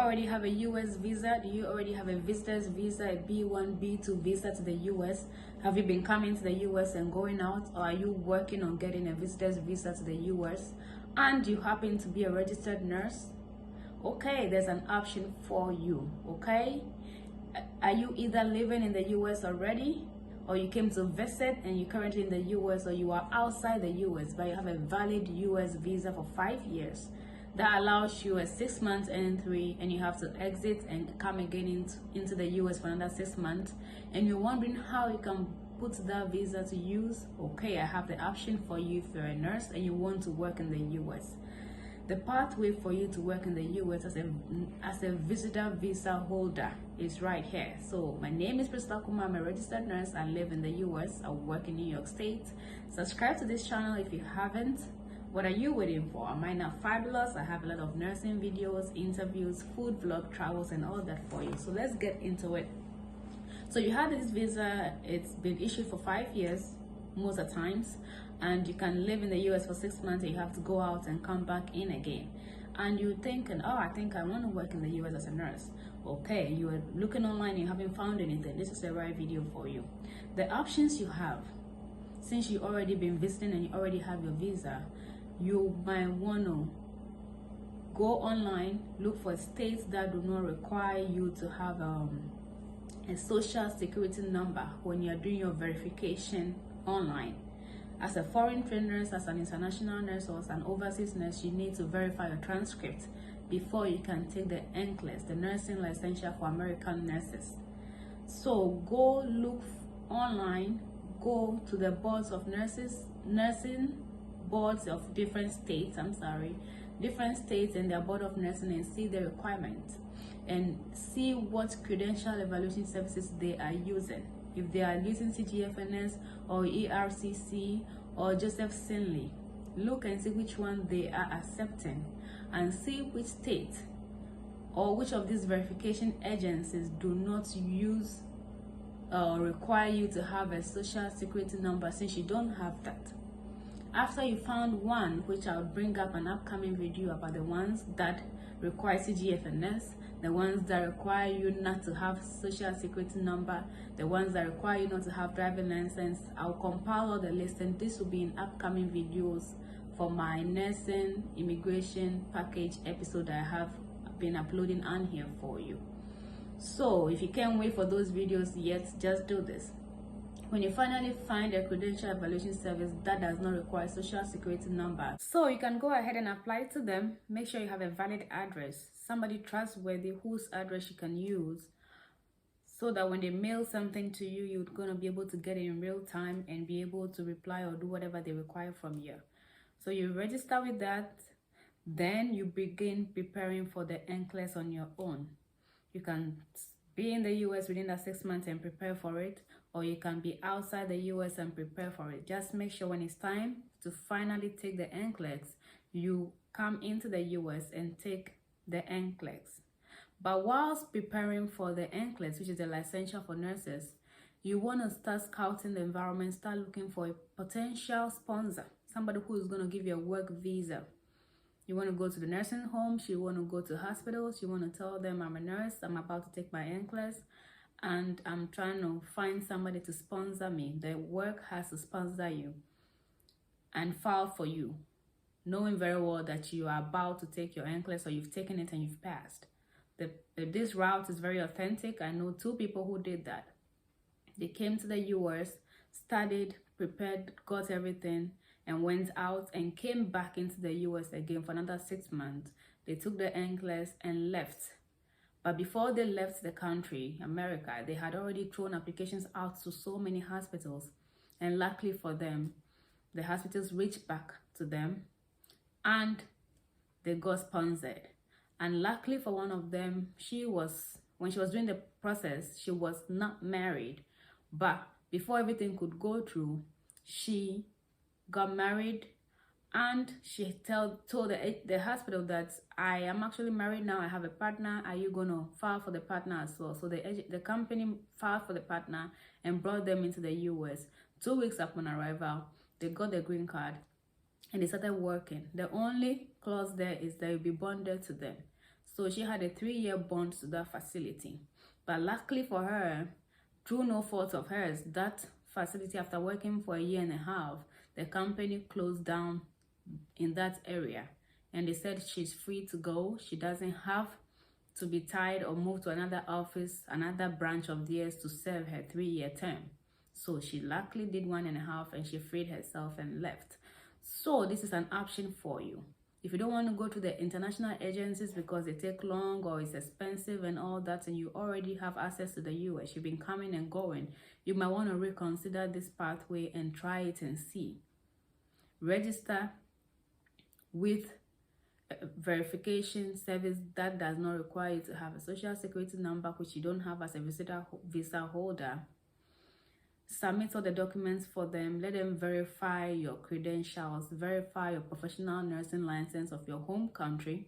already have a US visa? Do you already have a visitor's visa, a B1, B2 visa to the US? Have you been coming to the US and going out, or are you working on getting a visitor's visa to the US? And you happen to be a registered nurse? Okay, there's an option for you. Okay, are you either living in the US already, or you came to visit and you're currently in the US, or you are outside the US but you have a valid US visa for 5 years that allows you a 6-month entry, and you have to exit and come again into the US for another 6 months, and you're wondering how you can put that visa to use? Okay, I have the option for you if you're a nurse and you want to work in the US. The pathway for you to work in the US as a visitor visa holder is right here. So my name is Priscilla Kumar. I'm a registered nurse. I live in the US. I work in New York State. Subscribe to this channel if you haven't. What are you waiting for? Am I not fabulous? I have a lot of nursing videos, interviews, food vlog, travels, and all that for you. So let's get into it. So you have this visa. It's been issued for 5 years most of the times, and you can live in the US for 6 months, and you have to go out and come back in again. And you're thinking, oh, I think I want to work in the US as a nurse. Okay, you are looking online and you haven't found anything. This is the right video for you. The options you have, since you already been visiting and you already have your visa, you might want to go online, look for states that do not require you to have a social security number when you're doing your verification online. As a foreign trained nurse, as an international nurse, or as an overseas nurse, you need to verify your transcript before you can take the NCLEX, the Nursing Licensure for American Nurses. So go look online, go to the boards of nursing boards of different states, different states and their board of nursing, and see the requirements and see what credential evaluation services they are using. If they are using CGFNS or ERCC or Joseph Sinley, look and see which one they are accepting, and see which state or which of these verification agencies do not use or require you to have a social security number, since you don't have that. After you found one, which I'll bring up an upcoming video about the ones that require CGFNS, the ones that require you not to have social security number, the ones that require you not to have driving license, I'll compile all the list, and this will be in upcoming videos for my nursing immigration package episode that I have been uploading on here for you. So if you can't wait for those videos yet, just do this. When you finally find a credential evaluation service that does not require social security number, so you can go ahead and apply to them. Make sure you have a valid address, somebody trustworthy whose address you can use, so that when they mail something to you, you're going to be able to get it in real time and be able to reply or do whatever they require from you. So you register with that, then you begin preparing for the NCLEX on your own. You can be in the US within that 6 months and prepare for it, or you can be outside the US and prepare for it. Just make sure when it's time to finally take the NCLEX, you come into the US and take the NCLEX. But whilst preparing for the NCLEX, which is the licensure for nurses, you want to start scouting the environment, start looking for a potential sponsor, somebody who is going to give you a work visa. You want to go to the nursing homes, you want to go to hospitals, you want to tell them, I'm a nurse, I'm about to take my NCLEX, and I'm trying to find somebody to sponsor me. The work has to sponsor you and file for you, knowing very well that you are about to take your NCLEX, or you've taken it and you've passed. This route is very authentic. I know 2 people who did that. They came to the US, studied, prepared, got everything, and went out and came back into the US again for another 6 months. They took the NCLEX and left. But before they left the country, America, they had already thrown applications out to so many hospitals. And luckily for them, the hospitals reached back to them and they got sponsored. And luckily for one of them, when she was doing the process, she was not married. But before everything could go through, she got married, and she told the hospital that I am actually married now, I have a partner, are you going to file for the partner as well? So the company filed for the partner and brought them into the US. 2 weeks upon arrival, they got the green card and they started working. The only clause there is that you'll be bonded to them. So she had a 3-year bond to that facility. But luckily for her, through no fault of hers, that facility, after working for a year and a half, the company closed down in that area. And they said she's free to go. She doesn't have to be tied or move to another office, another branch of theirs to serve her 3-year term. So she luckily did 1.5 and she freed herself and left. So this is an option for you. If you don't want to go to the international agencies because they take long or it's expensive and all that, and you already have access to the US, you've been coming and going, you might want to reconsider this pathway and try it and see. Register with verification service that does not require you to have a social security number, which you don't have as a visa holder. Submit all the documents for them. Let them verify your credentials, verify your professional nursing license of your home country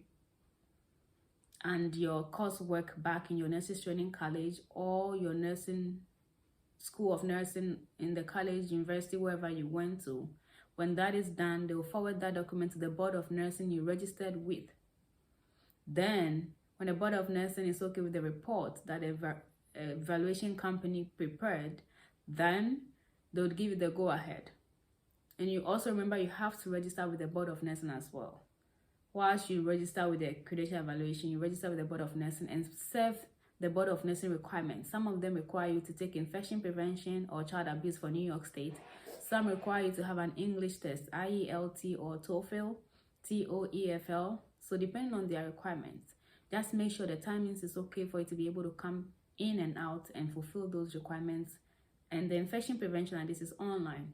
and your coursework back in your nurses training college or your nursing school of nursing in the college, university, wherever you went to. When that is done, they will forward that document to the board of nursing you registered with. Then, when the board of nursing is okay with the report that a evaluation company prepared, then they would give you the go-ahead. And you also remember you have to register with the board of nursing as well. Whilst you register with the credential evaluation, you register with the board of nursing and serve the board of nursing requirements. Some of them require you to take infection prevention or child abuse for New York State. Some require you to have an English test, IELT or TOEFL, TOEFL. So depending on their requirements, just make sure the timings is okay for you to be able to come in and out and fulfill those requirements. And the infection prevention, and this is online.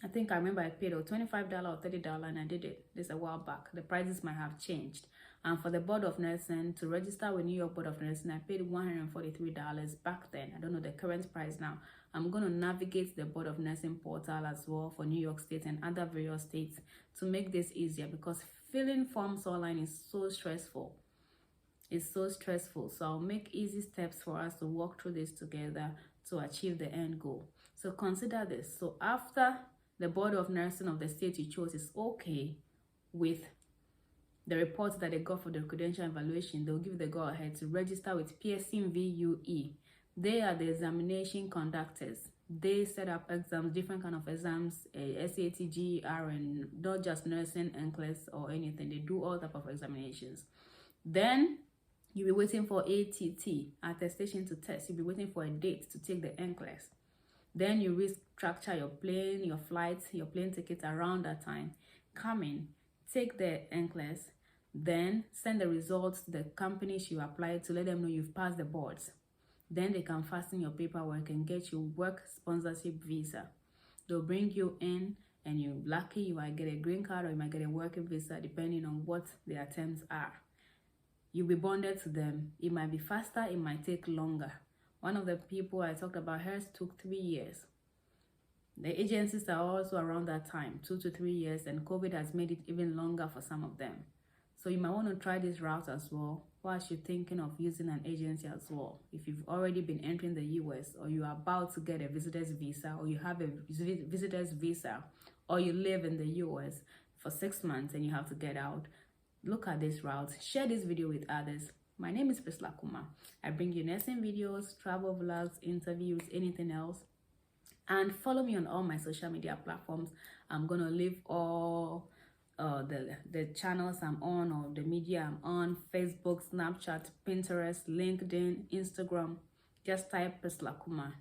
I think I remember I paid $25 or $30 and I did it this a while back. The prices might have changed. And for the board of nursing, to register with New York Board of Nursing, I paid $143 back then. I don't know the current price now. I'm going to navigate the board of nursing portal as well for New York State and other various states to make this easier, because filling forms online is so stressful. It's so stressful. So I'll make easy steps for us to walk through this together to achieve the end goal. So consider this. So after the board of nursing of the state you chose is okay with the reports that they got for the credential evaluation, they'll give the go-ahead to register with Pearson VUE. They are the examination conductors. They set up exams, different kind of exams, SAT, GER, and not just nursing, NCLEX, or anything. They do all type of examinations. Then you'll be waiting for ATT, attestation to test. You'll be waiting for a date to take the NCLEX. Then you restructure your plane, your flights, your plane tickets around that time. Come in, take the NCLEX, then send the results to the companies you applied to, let them know you've passed the boards. Then they can fasten your paperwork and get you work sponsorship visa. They'll bring you in, and you're lucky, you might get a green card or you might get a working visa depending on what the attempts are. You'll be bonded to them. It might be faster, it might take longer. One of the people I talked about, hers took 3 years. The agencies are also around that time, 2 to 3 years, and COVID has made it even longer for some of them. So you might want to try this route as well, whilst you're thinking of using an agency as well. If you've already been entering the US, or you're about to get a visitor's visa, or you have a visitor's visa, or you live in the US for 6 months and you have to get out, look at this route. Share this video with others. My name is Priscilla Kuma. I bring you nursing videos, travel vlogs, interviews, anything else. And follow me on all my social media platforms. I'm gonna leave all the channels I'm on, or the media I'm on: Facebook, Snapchat, Pinterest, LinkedIn, Instagram. Just type Priscilla Kuma.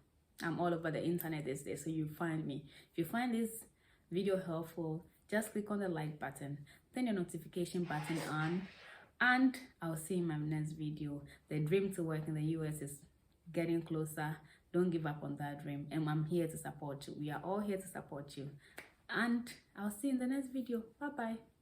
I'm all over the internet these days, so you find me. If you find this video helpful, just click on the like button, turn your notification button on, and I'll see you in my next video. The dream to work in the US is getting closer. Don't give up on that dream, and I'm here to support you. We are all here to support you, and I'll see you in the next video. Bye bye.